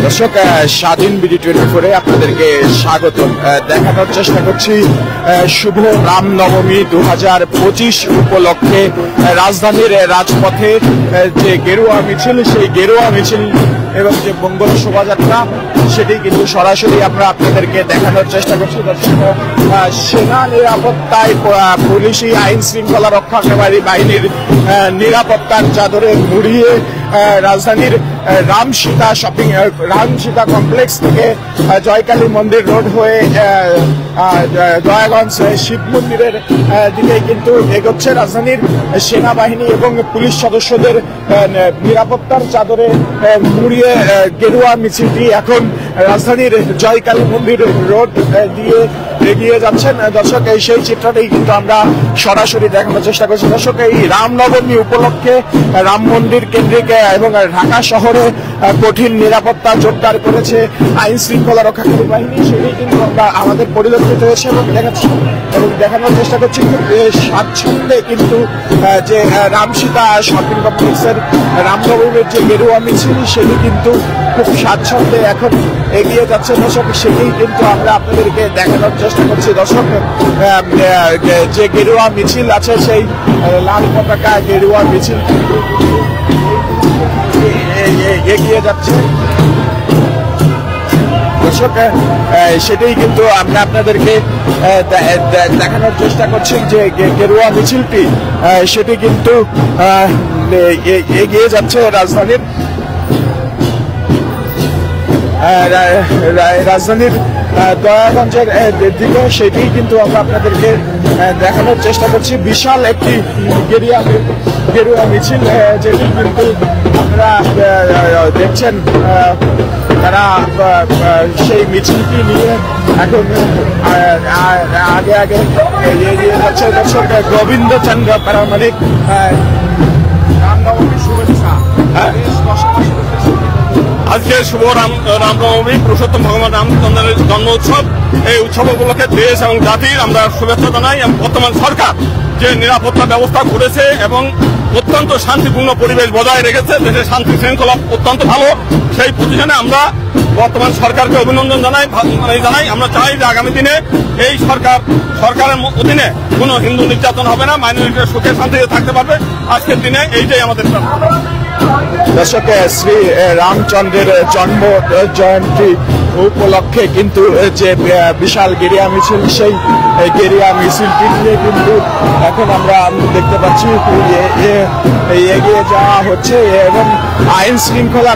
দর্শক, স্বাধীন বিডি 24 আপনাদেরকে স্বাগত। দেখানোর চেষ্টা করছি শুভ রামনবমী 2025 উপলক্ষে রাজধানীর রাজপথে যে গেরুয়া মিছিল, সেই গেরুয়া মিছিল এবং যে মঙ্গল শোভাযাত্রা সেটি কিন্তু সরাসরি আমরা আপনাদেরকে দেখানোর চেষ্টা করছি। দর্শক, সেনা নিরাপত্তায় পুলিশি আইন শৃঙ্খলা রক্ষাকারী বাহিনীর নিরাপত্তার চাদরে মুড়িয়ে রাজধানীর রামসীতা কমপ্লেক্স থেকে জয়কালী মন্দির রোড হয়ে দয়াগঞ্জ শিব মন্দিরের দিকে কিন্তু এগোচ্ছে রাজধানীর সেনাবাহিনী এবং পুলিশ সদস্যদের নিরাপত্তার চাদরে মুড়িয়ে গেরুয়া মিছিলটি এখন রাজধানীর জয়কালী মন্দির রোড দিয়ে এগিয়ে যাচ্ছেন। দর্শক, সেই চিত্রটাই কিন্তু আমরা সরাসরি দেখানোর চেষ্টা করছি। দর্শক, এই রামনবমী উপলক্ষে রাম মন্দির কেন্দ্রিক এবং ঢাকা শহরে কঠিন নিরাপত্তা জোরদার করেছে আইন শৃঙ্খলা রক্ষাকারী বাহিনী, সেটাই কিন্তু আমরা আমাদের পরিলক্ষিত হয়েছে এবং দেখানোর চেষ্টা করছি। স্বাচ্ছন্দ্যে কিন্তু যে রামসীতা শপিং কমপ্লেক্সের রামনবমীর যে গেরুয়া মিছিল সেটি কিন্তু খুব স্বাচ্ছন্দ্যে এখন এগিয়ে যাচ্ছে। দর্শক, সেটাই কিন্তু আমরা আপনাদেরকে দেখানোর চেষ্টা করছি। দর্শক, যে গেরুয়া মিছিল আছে সেই লাল পতাকা গেরুয়া মিছিল এগিয়ে যাচ্ছে। দর্শক, সেটাই কিন্তু আমরা আপনাদেরকে দেখানোর চেষ্টা করছি যে গেরুয়া মিছিলটি সেটি কিন্তু এগিয়ে যাচ্ছে রাজধানীর দয়াগঞ্জের দিকে, সেটি কিন্তু আমরা আপনাদেরকে দেখানোর চেষ্টা করছি। বিশাল একটি গেরুয়া মিছিল যেটি কিন্তু আপনারা দেখছেন, তারা সেই মিছিলটি নিয়ে এখন আগে এগিয়ে যাচ্ছে। দর্শক, গোবিন্দচন্দ্র পারমাণিক রামনবমী শুভেচ্ছা। আজকে শুভ রামনবমী, পুরুষোত্তম ভগবান রামচন্দ্রের জন্ম উৎসব। এই উৎসব উপলক্ষে দেশ এবং জাতির আমরা শুভেচ্ছা জানাই। এবং বর্তমান সরকার যে নিরাপত্তা ব্যবস্থা করেছে এবং অত্যন্ত শান্তিপূর্ণ পরিবেশ বজায় রেখেছে, দেশের শান্তি শৃঙ্খলা অত্যন্ত ভালো, সেই পজিশনে আমরা বর্তমান সরকারকে অভিনন্দন জানাই। আমরা চাই যে আগামী দিনে এই সরকারের অধীনে কোনো হিন্দু নির্যাতন হবে না, মাইনরিটিরা সুখে শান্তিতে থাকতে পারবে। আজকের দিনে এইটাই আমাদের প্রার্থনা। দর্শক, শ্রী রামচন্দ্রের জন্ম জয়ন্তী উপলক্ষে কিন্তু যে বিশাল গেরিয়া মিছিল, সেই গেরিয়া মিছিলটি নিয়ে কিন্তু এখন আমরা দেখতে পাচ্ছি এগিয়ে যাওয়া হচ্ছে এবং আইন শৃঙ্খলা